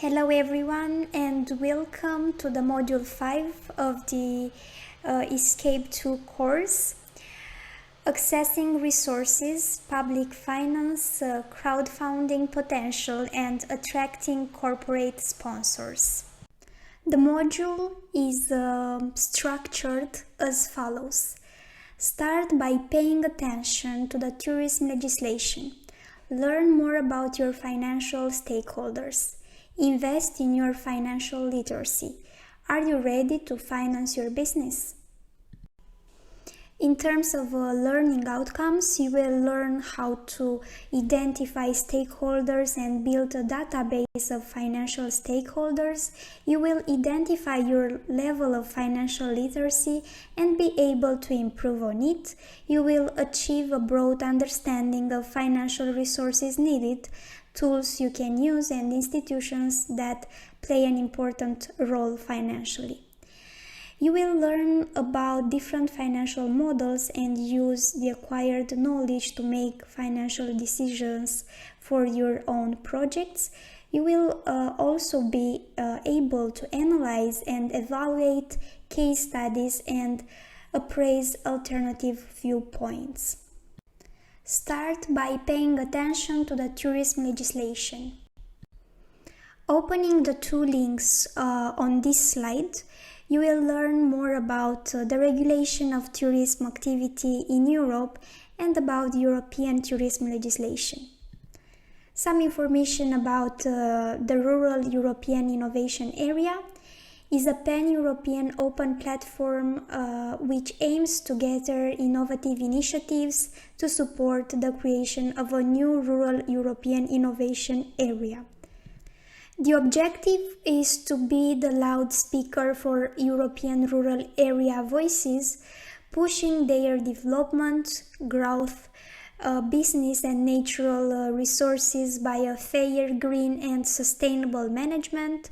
Hello everyone and welcome to the module 5 of the Escape 2 course, Accessing Resources, Public Finance, Crowdfunding Potential and Attracting Corporate Sponsors. The module is structured as follows. Start by paying attention to the tourism legislation. Learn more about your financial stakeholders. Invest in your financial literacy. Are you ready to finance your business? In terms of learning outcomes, you will learn how to identify stakeholders and build a database of financial stakeholders. You will identify your level of financial literacy and be able to improve on it. You will achieve a broad understanding of financial resources needed, tools you can use, and institutions that play an important role financially. You will learn about different financial models and use the acquired knowledge to make financial decisions for your own projects. You will also be able to analyze and evaluate case studies and appraise alternative viewpoints. Start by paying attention to the tourism legislation. Opening the two links on this slide, you will learn more about the regulation of tourism activity in Europe and about European tourism legislation. Some information about the Rural European Innovation Area is a pan-European open platform which aims to gather innovative initiatives to support the creation of a new Rural European Innovation Area. The objective is to be the loudspeaker for European rural area voices, pushing their development, growth, business and natural resources by a fair, green and sustainable management.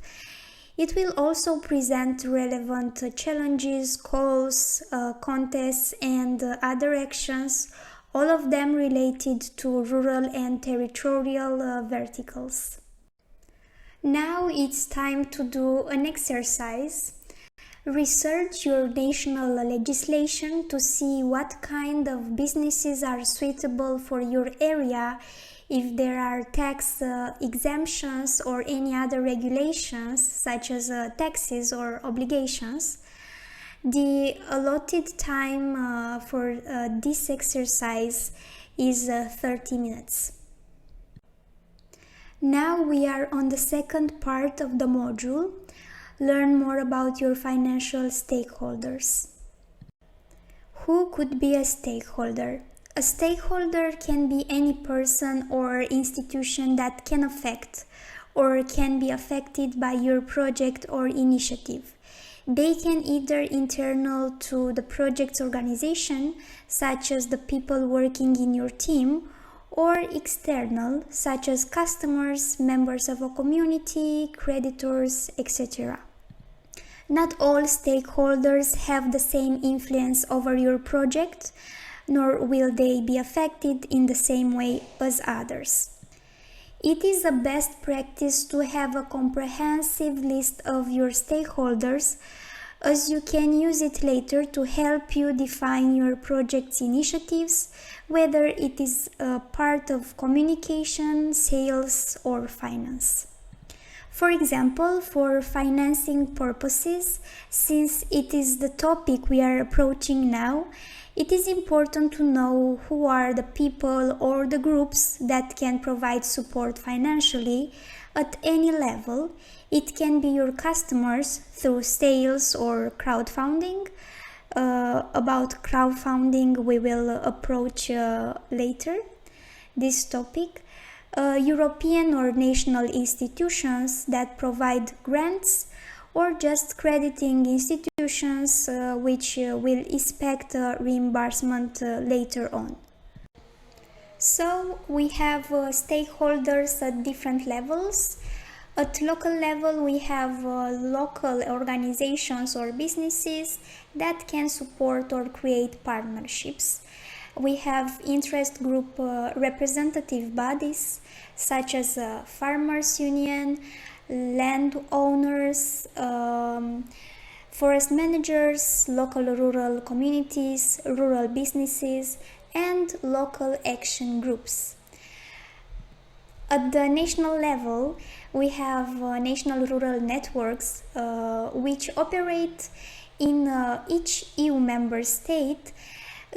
It will also present relevant challenges, calls, contests and other actions, all of them related to rural and territorial verticals. Now it's time to do an exercise. Research your national legislation to see what kind of businesses are suitable for your area, if there are tax exemptions or any other regulations such as taxes or obligations. The allotted time for this exercise is 30 minutes. Now we are on the second part of the module. Learn more about your financial stakeholders. Who could be a stakeholder? A stakeholder can be any person or institution that can affect or can be affected by your project or initiative. They can either internal to the project's organization, such as the people working in your team, or external, such as customers, members of a community, creditors, etc. Not all stakeholders have the same influence over your project, nor will they be affected in the same way as others. It is a best practice to have a comprehensive list of your stakeholders, as you can use it later to help you define your project's initiatives, whether it is a part of communication, sales, or finance. For example, for financing purposes, since it is the topic we are approaching now, it is important to know who are the people or the groups that can provide support financially at any level. It can be your customers through sales or crowdfunding. About crowdfunding we will approach later this topic. European or national institutions that provide grants, or just crediting institutions which will expect reimbursement later on. So we have stakeholders at different levels. At local level, we have local organizations or businesses that can support or create partnerships. We have interest group representative bodies such as Farmers Union, landowners, forest managers, local rural communities, rural businesses, and local action groups. At the national level, we have national rural networks which operate in each EU member state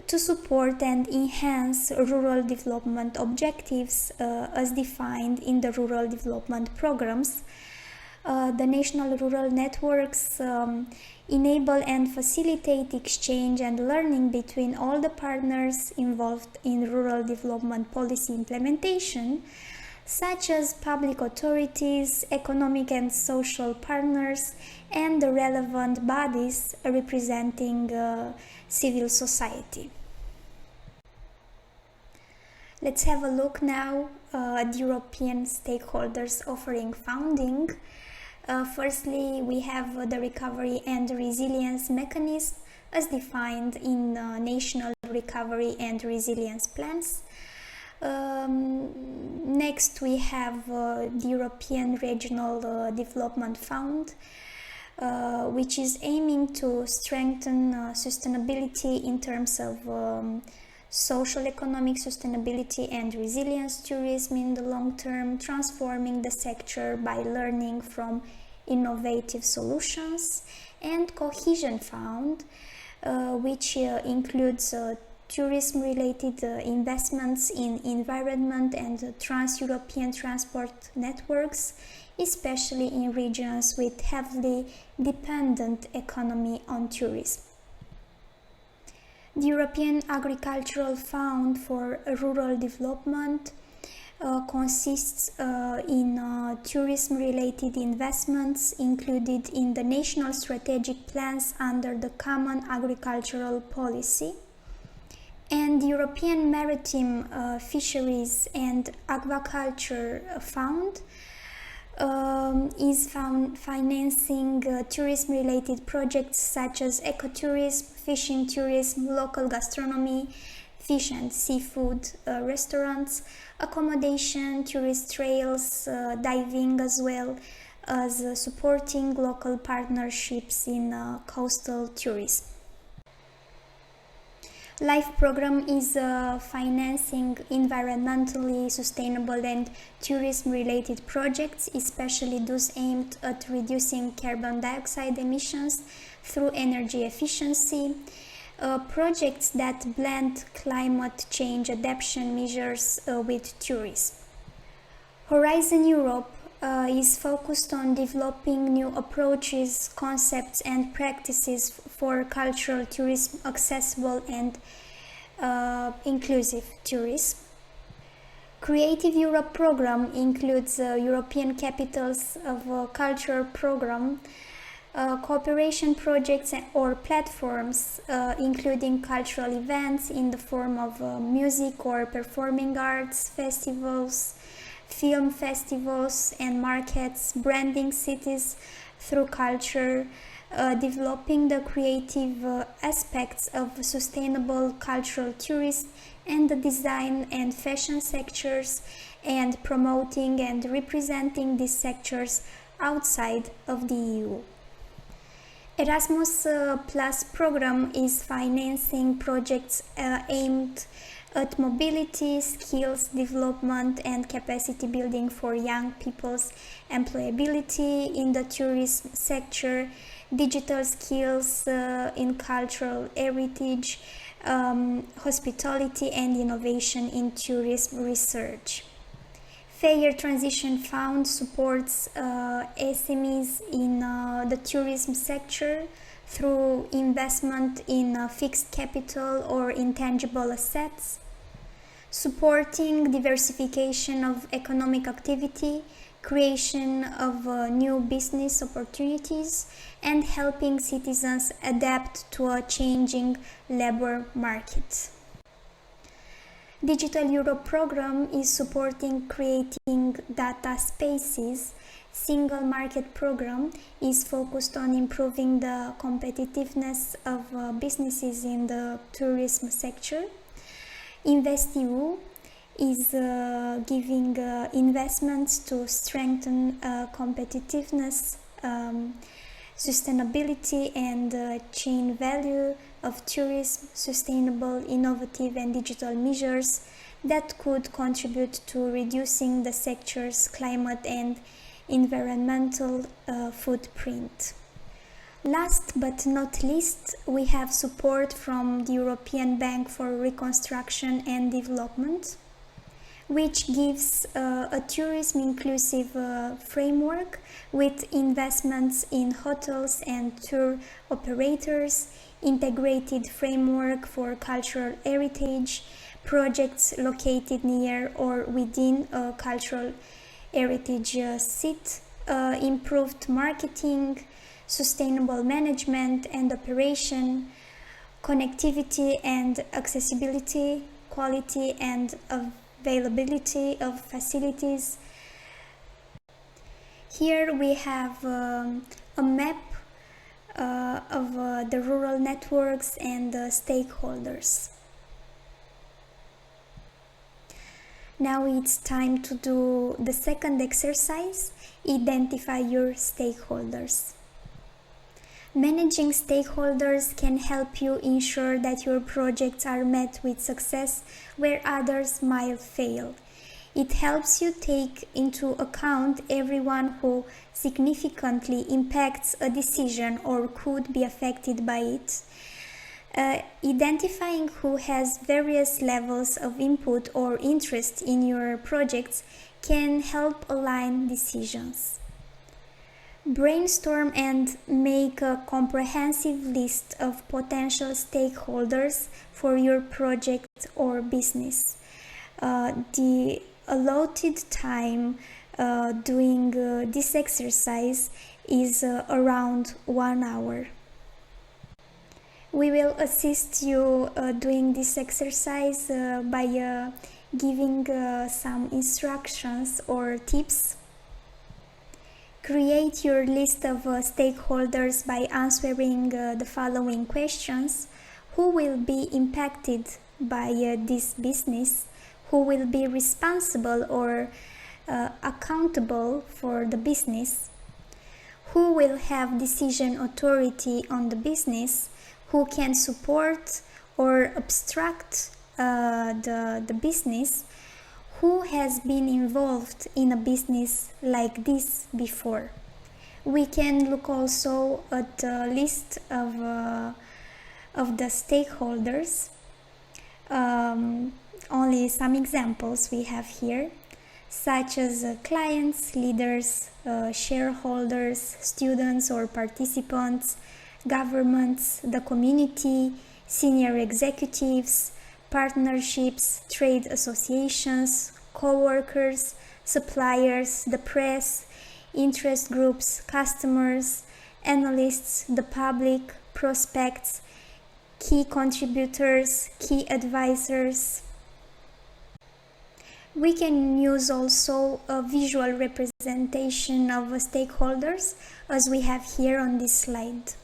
to support and enhance rural development objectives as defined in the rural development programs. The national rural networks enable and facilitate exchange and learning between all the partners involved in rural development policy implementation, such as public authorities, economic and social partners, and the relevant bodies representing civil society. Let's have a look now at European stakeholders offering funding. Firstly, we have the recovery and resilience mechanism as defined in national recovery and resilience plans. Next, we have the European Regional Development Fund, which is aiming to strengthen sustainability in terms of social economic sustainability and resilience tourism in the long term, transforming the sector by learning from innovative solutions, and Cohesion Fund, which includes tourism-related investments in environment and trans-European transport networks, especially in regions with heavily dependent economy on tourism. The European Agricultural Fund for Rural Development consists in tourism-related investments included in the national strategic plans under the Common Agricultural Policy. And the European Maritime Fisheries and Aquaculture Fund is financing tourism-related projects such as ecotourism, fishing tourism, local gastronomy, fish and seafood restaurants, accommodation, tourist trails, diving, as well as supporting local partnerships in coastal tourism. LIFE program is financing environmentally sustainable and tourism-related projects, especially those aimed at reducing carbon dioxide emissions through energy efficiency, projects that blend climate change adaptation measures with tourism. Horizon Europe is focused on developing new approaches, concepts and practices for cultural tourism, accessible and inclusive tourism. Creative Europe program includes European Capitals of Culture program, cooperation projects or platforms including cultural events in the form of music or performing arts, festivals, film festivals and markets, branding cities through culture, developing the creative aspects of sustainable cultural tourism and the design and fashion sectors, and promoting and representing these sectors outside of the EU. Erasmus Plus program is financing projects aimed at mobility, skills development and capacity building for young people's employability in the tourism sector, digital skills in cultural heritage, hospitality and innovation in tourism research. Fair Transition Fund supports SMEs in the tourism sector through investment in fixed capital or intangible assets, supporting diversification of economic activity, creation of new business opportunities, and helping citizens adapt to a changing labor market. Digital Europe program is supporting creating data spaces. Single Market program is focused on improving the competitiveness of businesses in the tourism sector. InvestEU is giving investments to strengthen competitiveness, sustainability and chain value of tourism, sustainable, innovative and digital measures that could contribute to reducing the sector's climate and environmental footprint. Last but not least, we have support from the European Bank for Reconstruction and Development, which gives a tourism inclusive framework with investments in hotels and tour operators, integrated framework for cultural heritage, projects located near or within a cultural heritage site, improved marketing, sustainable management and operation, connectivity and accessibility, quality and availability of facilities. Here we have a map of the rural networks and the stakeholders. Now it's time to do the second exercise, identify your stakeholders. Managing stakeholders can help you ensure that your projects are met with success where others might fail. It helps you take into account everyone who significantly impacts a decision or could be affected by it. Identifying who has various levels of input or interest in your projects can help align decisions. Brainstorm and make a comprehensive list of potential stakeholders for your project or business. The allotted time doing this exercise is around 1 hour. We will assist you doing this exercise by giving some instructions or tips. Create your list of stakeholders by answering the following questions. Who will be impacted by this business? Who will be responsible or accountable for the business? Who will have decision authority on the business? Who can support or obstruct the business? Who has been involved in a business like this before? We can look also at the list of the stakeholders. Only some examples we have here, such as clients, leaders, shareholders, students or participants, governments, the community, senior executives, partnerships, trade associations, co-workers, suppliers, the press, interest groups, customers, analysts, the public, prospects, key contributors, key advisors. We can use also a visual representation of stakeholders as we have here on this slide.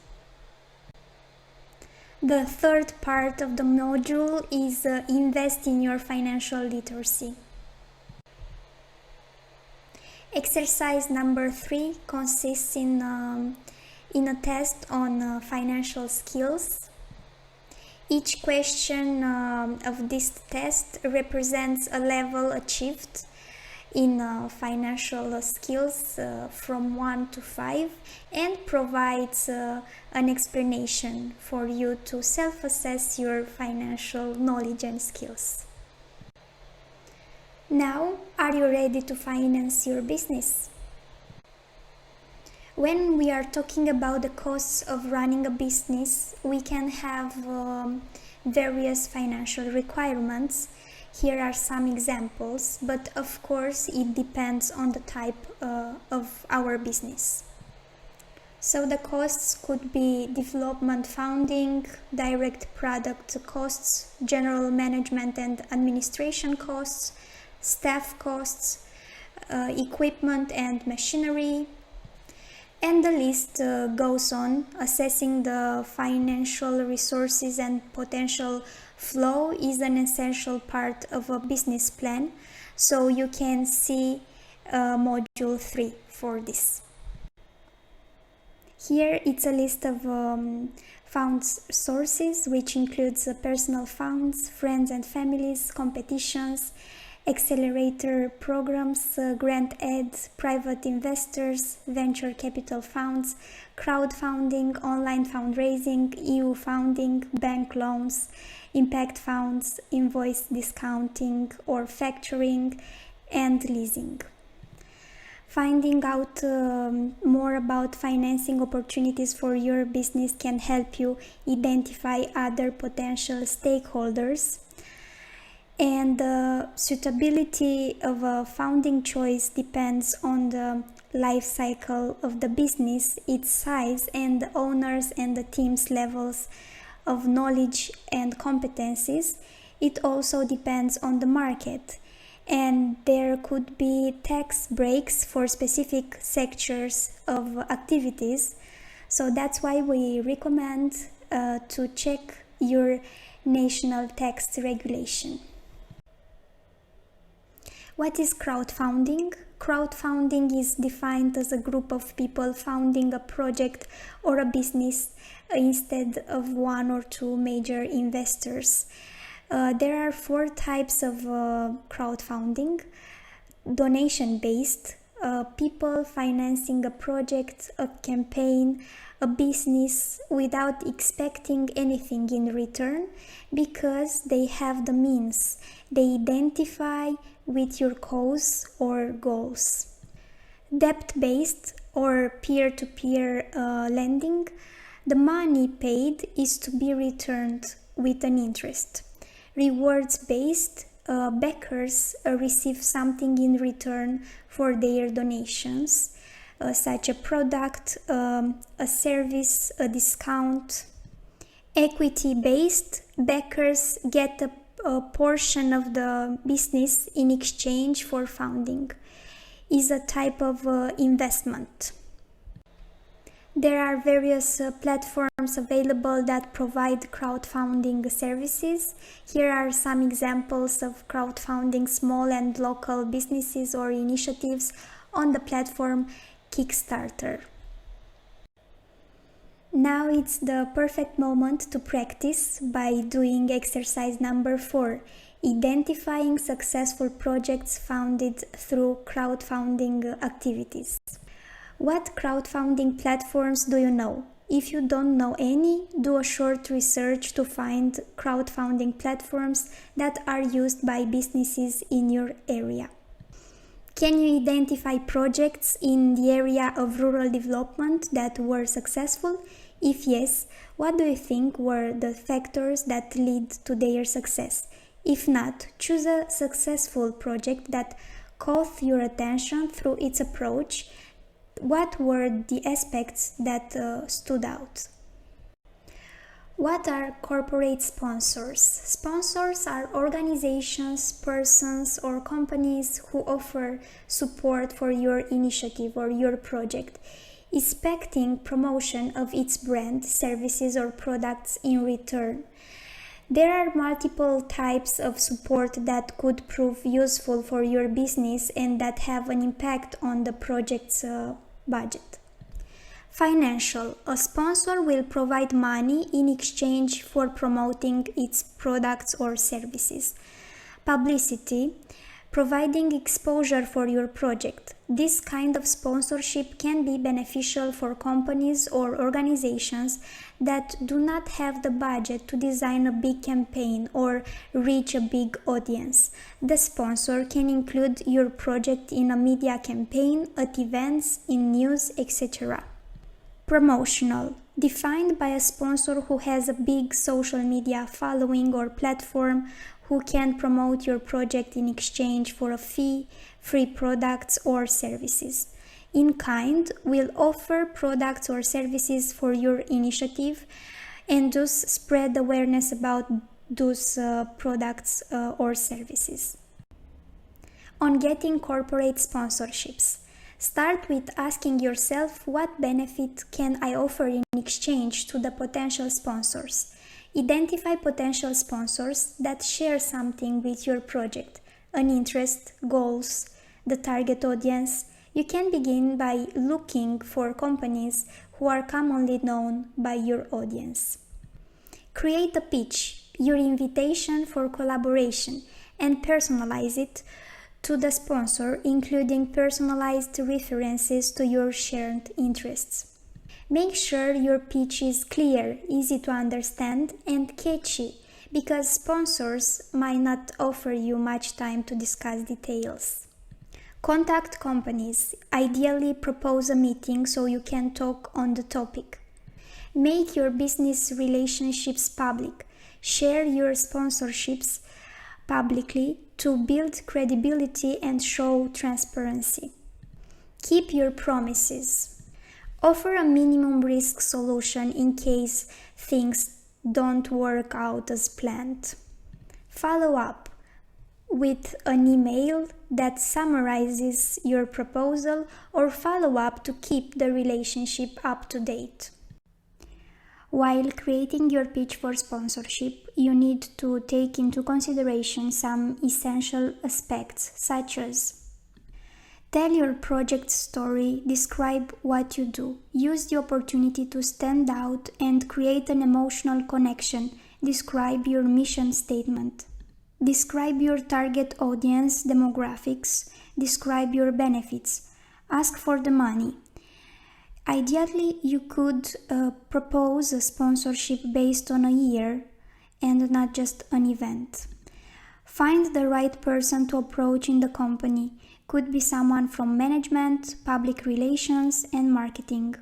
The third part of the module is invest in your financial literacy. Exercise number 3 consists in a test on financial skills. Each question of this test represents a level achieved in financial skills from 1 to 5 and provides an explanation for you to self-assess your financial knowledge and skills. Now, are you ready to finance your business? When we are talking about the costs of running a business, we can have various financial requirements. Here are some examples, but of course it depends on the type of our business. So the costs could be development funding, direct product costs, general management and administration costs, staff costs, equipment and machinery, And the list goes on. Assessing the financial resources and potential flow is an essential part of a business plan, so you can see module 3 for this. Here it's a list of fund sources, which includes personal funds, friends and families, competitions, accelerator programs, grant ads, private investors, venture capital funds, crowdfunding, online fundraising, EU funding, bank loans, impact funds, invoice discounting or factoring, and leasing. Finding out more about financing opportunities for your business can help you identify other potential stakeholders. And the suitability of a funding choice depends on the life cycle of the business, its size, and the owners and the team's levels of knowledge and competencies. It also depends on the market, and there could be tax breaks for specific sectors of activities. So that's why we recommend to check your national tax regulation. What is crowdfunding? Crowdfunding is defined as a group of people founding a project or a business instead of one or two major investors. There are 4 types of crowdfunding. Donation-based, people financing a project, a campaign, a business without expecting anything in return because they have the means. They identify with your cause or goals. Debt-based or peer-to-peer lending, the money paid is to be returned with an interest. Rewards-based, backers receive something in return for their donations, such a product, a service, a discount. Equity-based, backers get a portion of the business in exchange for funding. Is a type of investment. There are various platforms available that provide crowdfunding services. Here are some examples of crowdfunding small and local businesses or initiatives on the platform Kickstarter. Now it's the perfect moment to practice by doing exercise number 4, identifying successful projects funded through crowdfunding activities. What crowdfunding platforms do you know? If you don't know any, do a short research to find crowdfunding platforms that are used by businesses in your area. Can you identify projects in the area of rural development that were successful? If yes, what do you think were the factors that lead to their success? If not, choose a successful project that caught your attention through its approach. What were the aspects that stood out? What are corporate sponsors? Sponsors are organizations, persons, or companies who offer support for your initiative or your project, expecting promotion of its brand, services, or products in return. There are multiple types of support that could prove useful for your business and that have an impact on the project's budget. Financial. A sponsor will provide money in exchange for promoting its products or services. Publicity. Providing exposure for your project. This kind of sponsorship can be beneficial for companies or organizations that do not have the budget to design a big campaign or reach a big audience. The sponsor can include your project in a media campaign, at events, in news, etc. Promotional. Defined by a sponsor who has a big social media following or platform, who can promote your project in exchange for a fee, free products or services. In kind will offer products or services for your initiative and thus spread awareness about those products or services. On getting corporate sponsorships. Start with asking yourself, what benefit can I offer in exchange to the potential sponsors? Identify potential sponsors that share something with your project, an interest, goals, the target audience. You can begin by looking for companies who are commonly known by your audience. Create a pitch, your invitation for collaboration, and personalize it to the sponsor, including personalized references to your shared interests. Make sure your pitch is clear, easy to understand, and catchy, because sponsors might not offer you much time to discuss details. Contact companies. Ideally, propose a meeting so you can talk on the topic. Make your business relationships public. Share your sponsorships publicly to build credibility and show transparency. Keep your promises. Offer a minimum risk solution in case things don't work out as planned. Follow up with an email that summarizes your proposal, or follow up to keep the relationship up to date. While creating your pitch for sponsorship, you need to take into consideration some essential aspects, such as: tell your project story, describe what you do, use the opportunity to stand out and create an emotional connection, describe your mission statement, describe your target audience demographics, describe your benefits, ask for the money. Ideally, you could propose a sponsorship based on a year and not just an event. Find the right person to approach in the company. Could be someone from management, public relations, and marketing.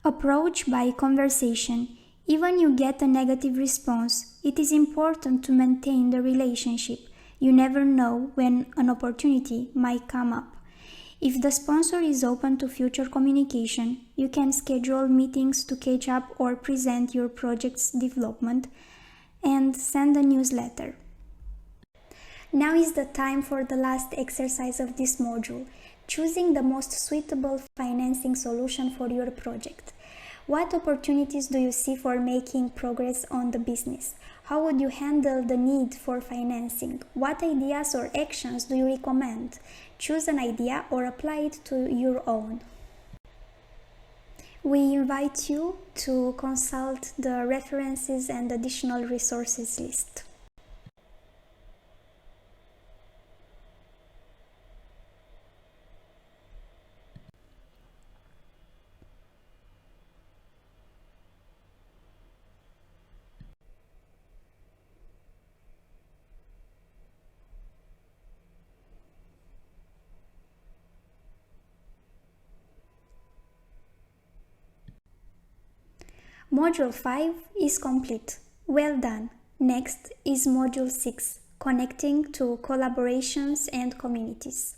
Approach by conversation. Even you get a negative response, it is important to maintain the relationship. You never know when an opportunity might come up. If the sponsor is open to future communication, you can schedule meetings to catch up or present your project's development and send a newsletter. Now is the time for the last exercise of this module, choosing the most suitable financing solution for your project. What opportunities do you see for making progress on the business? How would you handle the need for financing? What ideas or actions do you recommend? Choose an idea or apply it to your own. We invite you to consult the references and additional resources list. Module 5 is complete. Well done. Next is Module 6, connecting to collaborations and communities.